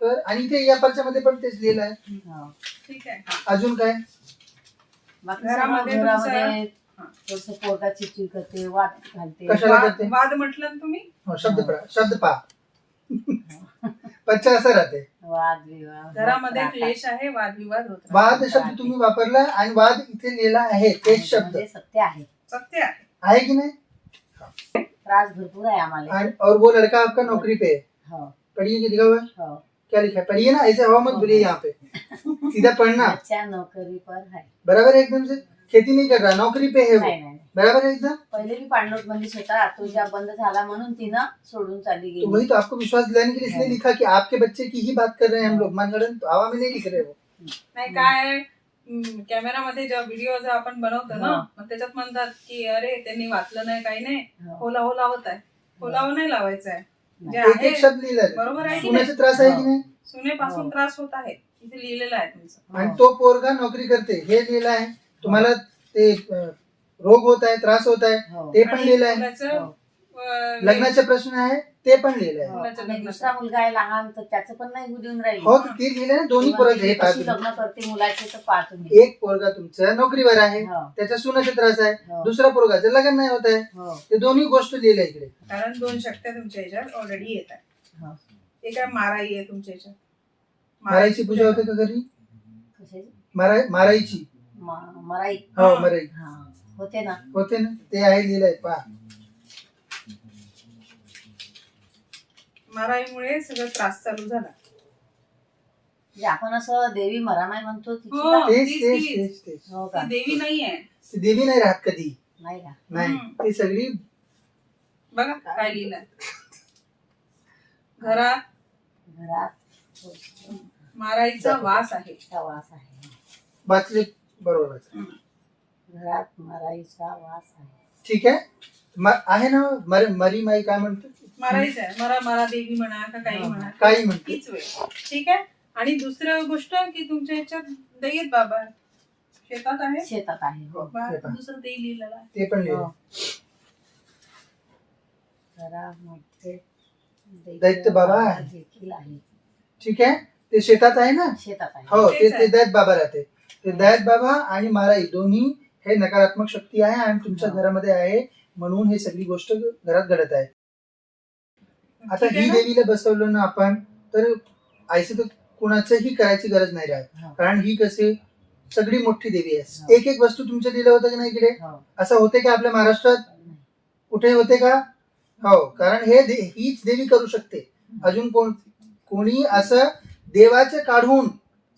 Doctor, आणि इथे या पर्च्यामध्ये पण तेच लिहिलं आहे. हो. ठीक आहे. अजून काय? बाकी घरामध्ये सगळं घरामध्ये हा. थोडंसं पोटात चिडचिड करते, वाद घालते. कशाला करते? वाद म्हटलं ना तुम्ही. हो, शब्द पहा. पच्चा असं राहते. वाद विवाद घरामध्ये राहतात. क्लेश आहे, वादविवाद होत राहतात. वाद शब्द तुम्ही वापरला आणि वाद इथे लिहिला आहे, तेच शब्द म्हणजे सत्य आहे. सत्य आहे. आहे की नाही? त्रास भरपूर आहे आम्हाला. और वो लड़का आपका नौकरी पे है, हो पढ़िए कि लिखा हुआ है? हो. क्या लिखा है? पढ़िए ना, ऐसे हवा मत बोलिए यहाँ पे, सीधा पढ़ना. अच्छा नोकरी पर है. बराबर है एकदम से. खेती नहीं कर रहा, नौकरी पे है वो. नाही नाही. बराबर है एकदम. पहिले भी पाणलोट बंदीच होता, तो ज्या बंद झाला म्हणून तिनं सोडून चालली तो गेली. वही तो आपको विश्वास दिलाने के लिए इसलिए लिखा कि आपके बच्चे की ही बात कर रहे हैं हम लोग, मनगढ़ंत तो हवा में नहीं लिख रहे वो. नाही काय कॅमेरामध्ये जेव्हा व्हिडिओ जर आपण बनवतो ना, हा. मग त्याच्यात म्हणतात की अरे त्यांनी वाचलं नाही, काही नाही, हो. होला हो लावत आहे. हो लावं नाही लावायचं आहे. जे एक आहे एक शब्द लिहिला बरोबर आहे की सुनेचा नाही? त्रास आहे की नाही? सुनेपासून हो. त्रास होत आहे, इथे लिहिलेलं आहे तुमचं. आणि तो पोरगा नोकरी करते हे लिहिलं आहे. तुम्हाला ते रोग होत आहे, त्रास होत आहे, हो. ते पण आणि लिहिलं आहे. मुलाचं, हो. लग्नाचे प्रश्न आहे ते पण लिहिलं आहे. हो. मुलाचं आणि लग्न. दुसरा मुलगा आहे लहान, तर त्याचं पण नाही देऊन राहिली. हो, तर ते लिहिलं ना दोन्ही पोरांचं. हे कशी पाहतो लग्न करते मुलाचे तर पाहतो मी. एक पोरगा तुमचं नोकरीवर आहे, हो. त्याच्या सुनाचा त्रास आहे, हो. दुसरा पोरगाचं लग्न नाही होत आहे. हो. ते दोन्ही गोष्ट लिहिल्या इकडे. कारण 2 शक्त्या तुमच्या ह्याच्यात ऑलरेडी येत आहे. हो. एक आहे माराई आहे तुमच्या ह्याच्यात. मारायची पूजा होते का घरी? कशाची? मारायची. मराई. हो, मराई हा होते ना. होते ना, ते आहे लिहिलंय पहा. माराईमुळे सगळं त्रास चालू झाला. म्हणजे आपण असं देवी मरामाई म्हणतो तिची हो. का? तेच तीच, तेच तीच. तेच तेच. हो का? ती देवी नाहीये. ती देवी नाही राहत कधी. नाही का? नाही, ती सगळी बघा काय लिहिलंय. घरात घरात माराईचा वास आहे. मराईचा वास आहे. वाचले बरोबर. घरात मराईचा वास आहे. ठीक आहे. आहे ना मरी माई काय म्हणतो? मारायचं आहे. मरा मरा देवी म्हणा का काही हो. म्हणा, काही म्हणते. तीच वेळ. ठीक आहे. आणि दुसरं गोष्ट की तुमच्या ह्याच्यात दैयत बाबा शेतात आहे. शेतात आहे. हो. हे पहा. दुसरं ते लिहिलेलं आहे. ते पण लिहिलं. हो. घरामध्ये दैत्य बाबा आहे. देखील आहे. ठीक आहे. ते शेतात आहे ना. शेतात आहे. हो, तेच ते आहे. दैत बाबा राहते. ते दैत बाबा आणि माराई दोन्ही हे नकारात्मक शक्ती आहे आणि तुमच्या हो. घरामध्ये आहे, म्हणून हे सगळी गोष्ट घरात घडत आहे. आता ठीक आहे ही ना? देवीला बसवलं ना आपण, तर ऐसे तर कुणाचंही करायची गरज नाही राहत. हो. कारण ही कशी सगळी मोठी देवी आहे. हो. एक एक वस्तू तुमचं लिहिलं होतं की नाही इकडे? हो. असं होते का आपल्या महाराष्ट्रात? कुठे होते का? हो, कारण हीच देवी करू शकते. अजून कोणी असं देवाचं काढून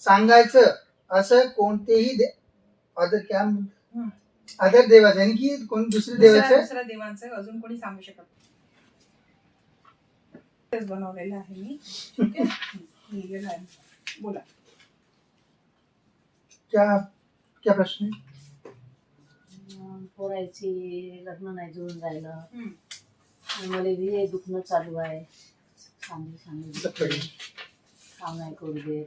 सांगायचं असं कोणतेही अदर देवाचं आणि की कोण दुसऱ्या देवाचं दुसऱ्या देवांचं अजून कोणी सांगू शकत नाही. तेच बनवलेलं आहे मी. ठीक आहे. लिहिलेलं आहे. बोला. क्या प्रश्न आहे? पोरायची लग्न नाही जुळून राहिलं. हम्म. आणि मला हे दुखणं चालू आहे. सांगू सगळी. काम नाही करू देत.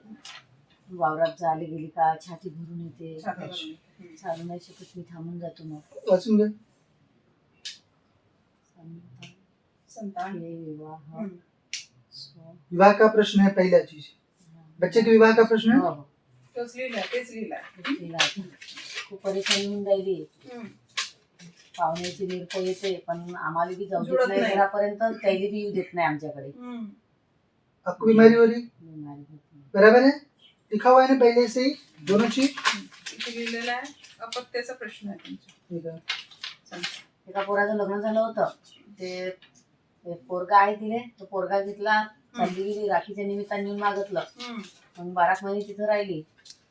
वावरात जायला गेली का छाती भरून येते. छातीवरून. चालू नाही शकत मी, थांबून जातो मग. वाचून घ्या. संतान. हे विवाह हम्म. विवाह का प्रश्न है पहला चीज. बच्चे के विवाह का प्रश्न है. हो, हो. तोच लिहिलाय, तेच लिहिलाय. तिला खूप परेशानी होऊन राहिली. हम्म. पाहुण्याची निरपो येते पण आम्हाला बी जाऊ देत जुळत नाही नाही. घरापर्यंत, त्याला बी येऊ देत नाही आमच्याकडे. हम्म. आपको बीमारी हो रही? बिमारी होत नाही. बराबर है. लिखा हुआ है ना पहले से ही दोनों चीज. इथे लिहिलेलं आहे. अपत्याचा प्रश्न आहे तुमचा. ठीक आहे. सांगा. एका पोराचं लग्न झालं होतं. ते एक पोरगा आहे तिने, तो पोरगा घेतला, चालली गेली राखीच्या निमित्ताने नेऊन मागितलं. हम्म. मग 12 महिने तिथं राहिली.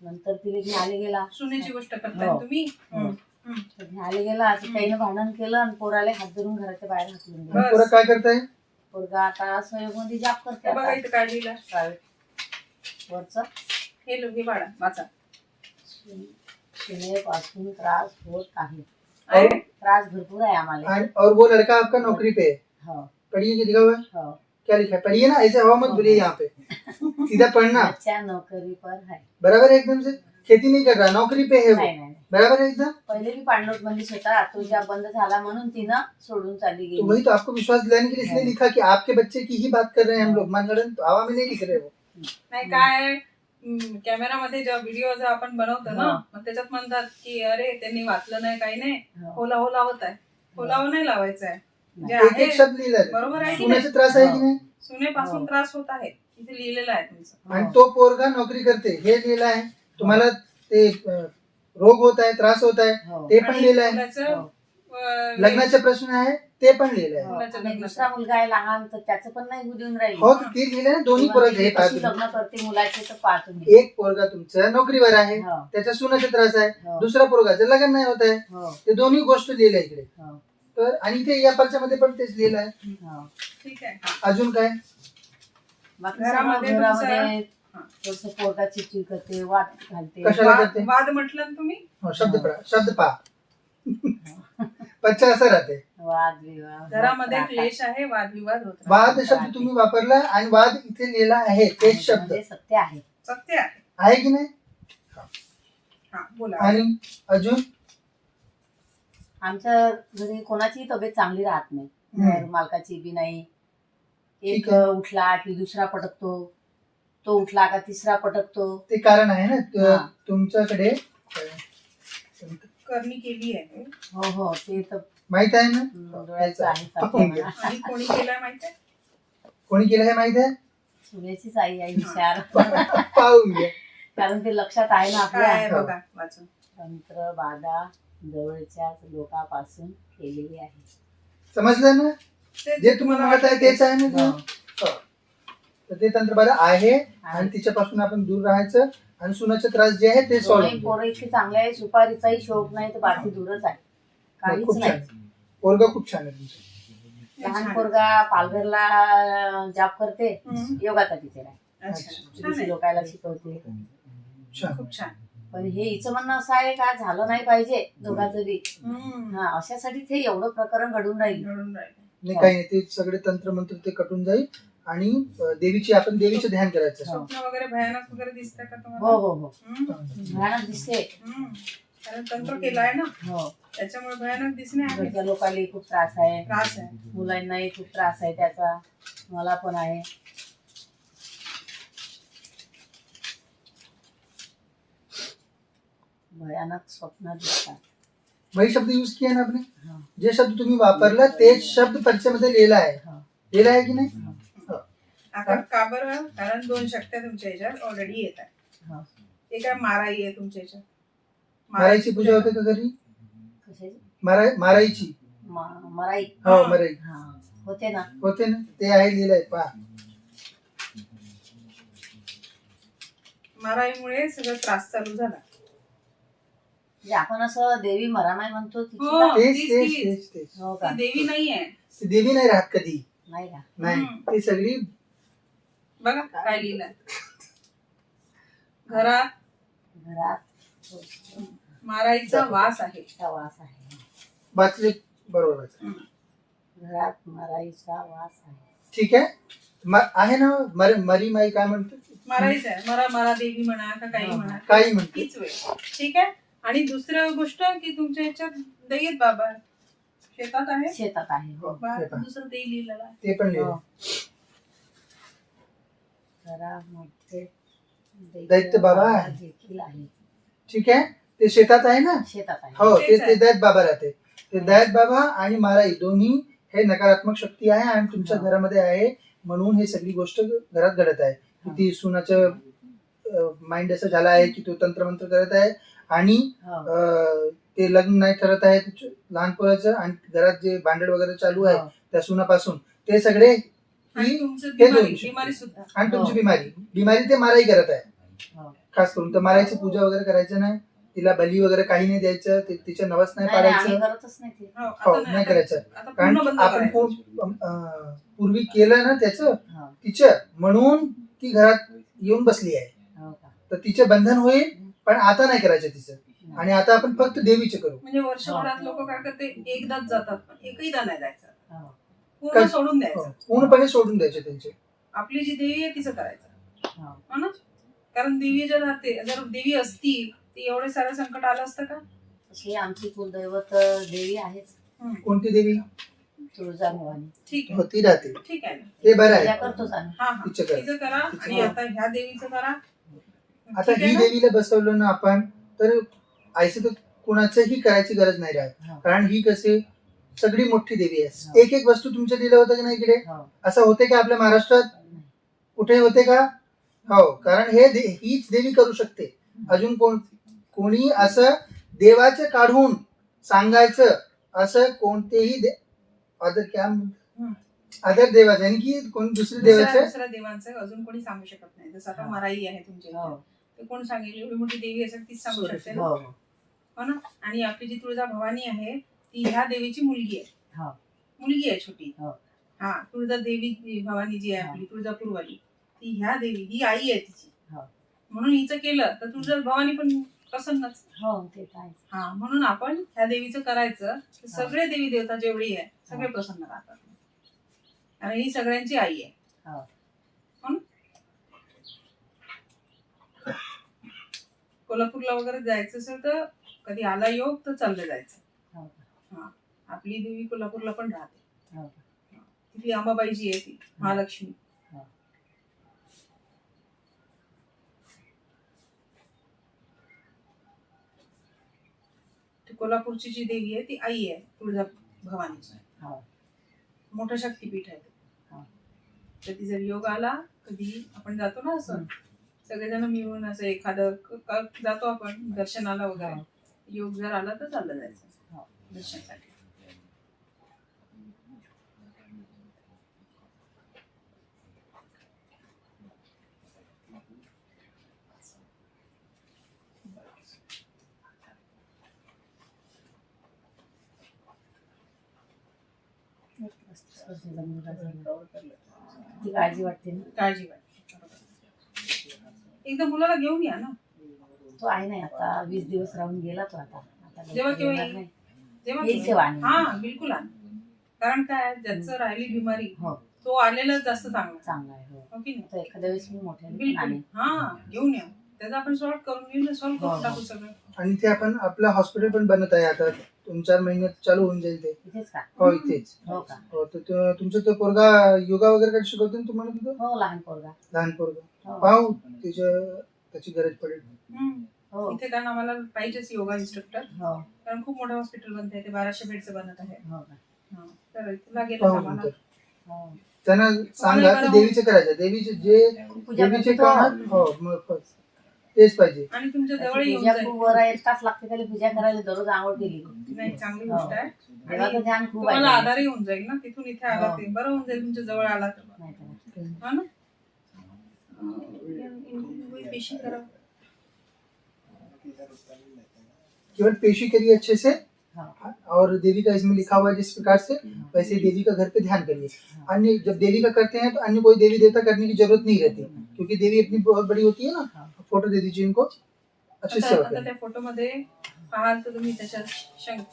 नंतर तिने घ्यायला गेला. सुनेची गोष्ट करताय हो. तुम्ही. हो. हम्म. तर घ्यायला गेला असं त्याईनं भांडण केलं आणि पोराला हात धरून घराच्या बाहेर हाकलून दिलं. आणि पोरं काय करताय? पोरगा आता सहयोगमध्ये जॉब करते. हे बघा आता इथं काय लिहिलं. प्रायव्हेट वरचं. हे लोक हे बाळा वाचा. सुनेपासून त्रास होत आहे. आहे? त्रास भरपूर आहे आम्हाला. और वो लड़का आपका नौकरी पे है, हो पढ़िए कि लिखा हुआ है? हो. क्या लिखा है? पढ़िए ना, ऐसे हवा मत बोलिए यहाँ पे, सीधा पढ़ना. अच्छा नोकरी पर है. बराबर है एकदम से. खेती नहीं कर रहा, नौकरी पे है वो. नाही नाही. बराबर है एकदम. पहिले भी पाणलोट बंदीच होता, तो ज्या बंद झाला म्हणून तिनं सोडून चालली तो गेली. वही तो आपको विश्वास दिलाने के लिए इसलिए लिखा कि आपके बच्चे की ही बात कर रहे हैं हम लोग, मनगढ़ंत तो हवा में नहीं लिख रहे वो. नाही काय कॅमेरामध्ये जेव्हा व्हिडिओ जो आपण बनवतो ना, हा. मग त्याच्यात म्हणतात की अरे त्यांनी वाचलं नाही, काही नाही, हो. होला हो लावत आहे. हो नाही लावायचं आहे. जे एक आहे एक शब्द लिहिलाय बरोबर आहे की नाही? सुनाचा त्रास आहे की नाही सुनेपासून हो. त्रास होत आहे इथे लिहिलेलं आहे तुमचं. आणि तो पोरगा नोकरी करते हे लिहिलं आहे तुम्हाला ते रोग होत आहे त्रास होत आहे हो. ते पण आणि लिहिलं आहे मुलाचं, हो. लग्नाचे प्रश्न आहे ते पण लिहिलं आहे हो. मुलाचं आणि लग्न. दुसरा मुलगा आहे लहान, तर त्याचं पण नाही होऊ देऊन राहिली. हो तर ते लिहिलं आहे दोन्ही पोराचं हे कशी पाहतो लग्न करते मुलाचे तर पाहतो मी. एक पोरगा तुमचा नोकरीवर आहे हो. त्याच्या सुनाचा त्रास आहे हो. दुसरा पोरगाचं लग्न नाही होत आहे हो. ते दोन्ही गोष्ट लिहिल्या इकडे हो. तर आणि ते या पर्च्यामध्ये पण तेच लिहिलं आहे हो. ठीक आहे. अजून काय बाकी घरामध्ये सर्व घरामध्ये हा. थोडंसं पोरगा चिडचिड करते, वाद घालते. कशाला वाद करते? वाद म्हटलं ना तुम्ही. हो, शब्द पहा पच्चा असं राहते वाद विवाद घरामध्ये राहतात. क्लेश आहे, वादविवाद होत राहतात. वाद शब्द तुम्ही वापरला आणि वाद इथे लिहिला आहे तेच शब्द म्हणजे सत्य आहे. सत्य आहे. आहे की नाही हा बोला. आणि अजून आमच्या घरी कोणाचीही तब्येत चांगली राहत नाही. हम्म. घर मालकाची बी नाही. एक ठीक आहे. उठला की दुसरा पटकतो, तो उठला का तिसरा पटकतो. ते कारण आहे ना हा. तुमच्याकडे करणी केली आहे हो हो ते तर माहित आहे ना डोळ्याचं आहे पाहून घ्या. सासऱ्याला. आणि कोणी केलाय माहिती आहे? कोणी केलं हे माहित आहे सुनेचीच आई आहे हुशार. पाहून घ्या कारण ते लक्षात आहे ना काय आहे आपल्या. बघा वाचून. तंत्र बाधा जवळच्याच लोकांपासून केलेली आहे. समजलं ना जे तुम्हाला म्हणत आहे तेच आहे ना ते? हो. हो. तर ते तंत्रबाधा आहे आणि तिच्यापासून आपण दूर राहायचं आणि सुनाचे त्रास जे आहे ते दोन्ही सॉल्व्ह पोरं इतके चांगले आहे, सुपारीचाही शोक नाही तर बाकी दूरच आहे. काहीच खूप छान नाही. पोरगा खूप छान आहे तुमचं लहान पोरगा पालघरला जॉब करते, हम्म. योगाचा टीचर आहे. अच्छा छान BC आहे. लोकायला शिकवते. छान खूप छान. पण हे हिचं म्हणणं असं आहे का झालं नाही पाहिजे दोघांचं बी. हम्म. हा अशासाठी ते एवढं प्रकरण घडून राहील. घडून राहिलं. नाही काही नाही ते सगळे तंत्र मंत्र ते कटून जाईल आणि आपण देवीचं ध्यान करायचं हो. स्वप्न वगैरे भयानक वगैरे दिसतंय का हो तुम्हाला? हो हो हम्म. भयानक दिसते. हम्म. कारण तंत्र केलाय ना हो त्याच्यामुळे भयानक दिसणे आहे. घरच्या लोकांनाही खूप त्रास आहे, त्रास आहे. मुलांनाही खूप त्रास आहे त्याचा, मला पण आहे. भयानक स्वप्न दिसतात. वही शब्द यूज किया ना आपने हो. जे शब्द तुम्ही वापरला तेच शब्द परीक्षेमध्ये लिहिला आहे हो. लिहिला आहे की नाही हो. आता का बरं? कारण 2 शक्त्या तुमच्या ह्याच्यात ऑलरेडी येत आहे. हो. एक आहे माराई आहे तुमच्या ह्याच्यात. मारायची पूजा होते का घरी कशाची? मारायची मराई. हो मराई हा होते ना. होते ना ते आहे लिहिलंय पहा माराईमुळे सगळं त्रास चालू झाला. म्हणजे आपण असं देवी मरामाई म्हणतो तिची हो. का? तेच तीच, तेच तीच. तेच तेच हो ती का? देवी नाहीये. ती देवी नाही राहत कधी नाही का? नाही ती सगळी बघा काय लिहिलंय. घरात घरात माराईचा वास आहे. चा वास आहे. वाचले बरोबर वाचले. घरात मराईचा वास आहे. ठीक आहे आहे ना मरी माई काय म्हणतो मारायचं आहे. मरा मरा देवी म्हणा का काही हा. म्हणा काही म्हणते तीच वेळ. ठीक आहे. आणि दुसरं गोष्ट की तुमच्या ह्याच्यात दैयत बाबा आहे. शेतात आहे. शेतात आहे. हो. शेतात. दुसरं ते लिहिलेलं आहे. ते पण हो. लिहिलं घरामध्ये दैत्य बाबा आहे. देखील आहे. ठीक आहे ते शेतात आहे ना शेतात आहे. हो तेच ते आहे. दैत बाबा राहते ते दैत बाबा आणि माराई दोन्ही हे नकारात्मक शक्ती आहे आणि तुमच्या हो. घरामध्ये आहे म्हणून हे सगळी गोष्ट घरात घडत आहे की ती सुनाचं माइंड असं झालं आहे की तो तंत्रमंत्र करत आहे आणि हो. ते लग्न नाही ठरत आहे लहान पोराचं आणि घरात जे भांडण वगैरे चालू आहे हो. त्या सुनापासून ते सगळे आणि ही तुमचं हे बिमारी दोन शक्ती. बिमारी सुद्धा. आणि तुमची हो. बिमारी ते माराई करत आहे हो. खास करून तर मारायची पूजा वगैरे करायचं नाही तिला बली वगैरे काही नाही द्यायचं तिच्या नवस नाही नाही, नाही, आम्ही पाडायचं करतच नाही ते. हो, हो आता नाही आता- करायचं आता कारण पूर्ण बंद आपण करायचं. पूर्वी केलं ना त्याचं हो. तिचं म्हणून ती घरात येऊन बसली आहे हो का? तर तिचे बंधन होईल पण आता नाही करायचं तिचं आणि आता आपण फक्त देवीचे करू म्हणजे वर्षभरात लोक काय करते एकदाच जातात पण एकहीदा नाही जायचं. हो. पूर्ण काय- सोडून हो, द्यायचं. पूर्णपणे सोडून द्यायचे त्यांचे आपली जी देवी आहे तिचं करायचं. हो. हो ना? कारण देवी जर राहते जर देवी असती ती एवढे सारं संकट आलं असतं का? तशी आमची कुलदैवत देवी आहेच. कोणती देवी तुळजा भवानी ठीक हो आहे ती राहते ठीक आहे ना ते बरं पूजा आहे. करतोच आम्ही. हा हा तिचं करा. तिचं करा तिचं आणि करा. आता ह्या देवीचं करा. आता ठीक आहे ही ना? देवीला बसवलं ना आपण तर आयचं तर कुणाचंही करायची गरज नाही राहत. हो. कारण ही कशी सगळी मोठी देवी आहे. हो. एक एक वस्तू तुमच्या दिलं होतं की नाही इकडे हो. असं होते का आपल्या महाराष्ट्रात नाही. कुठे होते का हो कारण हीच देवी करू शकते. अजून कोणी असं देवाचं काढून सांगायचं असं कोणतेही अदर देवाचं आणि की कोण दुसऱ्या देवाचं दुसऱ्या देवांचं अजून कोणी सांगू शकत नाही. जसं आता हो. मराई आहे तुमच्या हो. इथे. ते कोण सांगेल? एवढी मोठी देवी असेल तीच सांगू शकते ना. हो. हो ना. आणि आपली जी तुळजा भवानी आहे ती ह्या देवीची मुलगी आहे. हो. मुलगी आहे छोटी. हो. हा तुळजा देवी भवानी जी आहे हा. आपली तुळजापूरवाली ती ह्या देवी ही आई आहे तिची. हो. म्हणून हिचं केलं तर तुळजा भवानी पण प्रसन्नच. हो ते तर आहेच. हा म्हणून आपण ह्या देवीचं करायचं तर सगळे देवी देवता जेवढी आहे सगळे हा. प्रसन्न राहतात. आणि ही सगळ्यांची आई आहे. हो. हो ना? कोल्हापूरला वगैरे जायचं असेल तर कधी आला योग तर चाललं जायचं. हो. हा आपली देवी कोल्हापूरला पण राहते. हो. तिथली अंबाबाई जी आहे ती महालक्ष्मी. हो. ती कोल्हापूरची जी देवी आहे ती आई आहे तुळजा भवानीची. हो. मोठं शक्तीपीठ आहे ते. हो. कधी जर योग आला कधी आपण जातो ना असं सगळेजण मिळून असं एखादं जातो आपण दर्शनाला वगैरे. हो. योग जर आला तर चाललं जायचं. हो. दर्शनासाठी. स्पर्धेचा मुलगा झाला. ती काळजी वाटते ना. काळजी वाटते. एकदा मुलाला घेऊन या ना. तो आहे नाही आता 20 दिवस राहून गेला तो आता आता जेव्हा लवकर केव्हा येणार येईल? नाही. जेव्हा येईल तेव्हा आणेन. हा बिलकुल आण. कारण काय ज्याचं राहिली बिमारी हो तो आलेलाच जास्त चांगला. चांगला आहे. हो हो की नाही? तर एखाद्या वेळेस मी मोठ्याने पण बिलकुल आणेन. हा घेऊन या. त्याचा आपण सॉल्व करून सॉल्व हो, करून हो. टाकू सगळं. आणि ते आपण आपलं हॉस्पिटल पण बनत आहे आता 2-4 महिन्यात चालू होऊन जाईल ते. इथेच का? हो इथेच. हो का? हो तर तुमचं तो पोरगा योगा वगैरे काही शिकवतो ना तुम्हाला तिथं हो लहान पोरगा. लहान पोरगा हो. पाहू त्याची गरज पडेल. हम्म. हो. इथे कारण आम्हाला पाहिजेच योगा इन्स्ट्रक्टर. हो. कारण खूप मोठं हॉस्पिटल बनत आहे. ते 1200 बेडचं बनत आहे. हो का? हा. तर लागेल पाहू आम्हाला. नंतर हो. त्यांना सांगा की देवीचे करायचं देवीचे जे पूजा देवीचे करतो. करणार हो मग बस. तेच पाहिजे. आणि तुमच्या जवळ त्याची येऊन पूजा जाईल. खूप वर 1 तास लागते त्याला पूजा करायला दररोज आंघोळ केली. नाही चांगली हो. गोष्ट आहे. देवाचं आणि ध्यान खूप तुम्हाला आहे. आधारही होऊन जाईल ना तिथून इथे आला हो. ते बरं होऊन जाईल तुमच्या जवळ आला तर. नाही तर. हा ना पेशी करा. केवल पेशी करिए अच्छे से हो. और देवी का इसमें लिखा हुआ है जिस प्रकार से वैसे देवी का घर पे ध्यान करिए. अन्य जब देवी का करते हैं तो अन्य कोई देवी देवता करने की जरूरत नहीं रहती क्योंकि देवी अपनी बहुत बड़ी होती है ना. फोटो दे दीजिए इनको अच्छे से. आता त्या फोटो मध्ये पाहाल तर तुम्ही त्याच्यात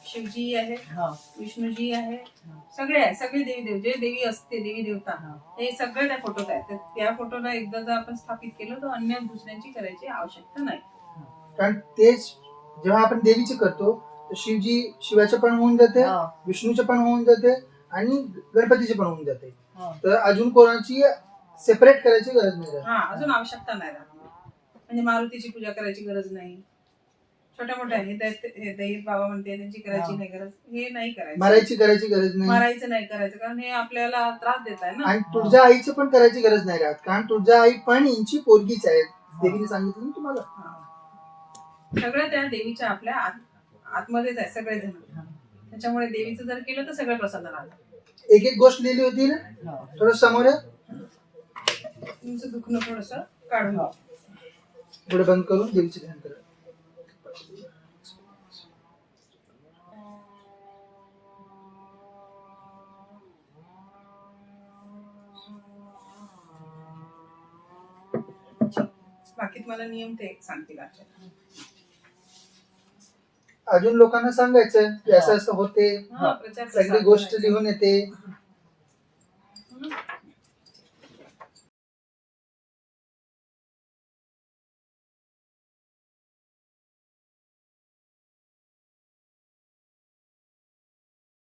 शिवजी आहे हो. विष्णूजी आहे सगळे आहे सगळे देवी देव जे देवी असते देवी देवता हो. हे सगळे त्या फोटोत आहेत. तर त्या फोटोला एकदा जर आपण स्थापित केलं तर अन्य दुसऱ्यांची करायची आवश्यकता नाही. कारण तेच जेव्हा आपण देवीचे करतो तर शिवाचे पण होऊन जाते हो. विष्णूचे पण होऊन जाते आणि गणपतीचे पण होऊन जाते. हो. तर अजून कोणाची सेपरेट करायची गरज नाही राहत. हा अजून आवश्यकता नाही राहत. म्हणजे मारुतीची पूजा करायची गरज नाही. छोट्या मोठ्या हे दैत बाबा म्हणते त्यांची करायची नाही गरज. हे नाही करायचं. मारायची करायची गरज नाही. मारायचं नाही करायचं कारण हे आपल्याला त्रास देत आहे ना. आणि तुळजा आईचं पण करायची गरज नाही राहत कारण तुळजा आई पण यांची पोरगीच आहे. देवीने सांगितलं ना तुम्हाला. हा. सगळं त्या देवीच्या आपल्या आतमध्येच आहे सगळेजण. त्याच्यामुळे देवीचं जर केलं तर सगळं प्रसन्न राहतं. एक एक गोष्ट लिहिली होती ना हो. थोडं समोर आहे. तुमचं दुखणं थोडस काढून घ्या. थोडं बंद करून देवीचे ध्यान करा. बाकी तुम्हाला नियम ते सांगतील आपल्याला. अजून लोकांना सांगायचं की असं असं होते हा, प्रचार सगळी प्रसार गोष्ट करायचा. लिहून येते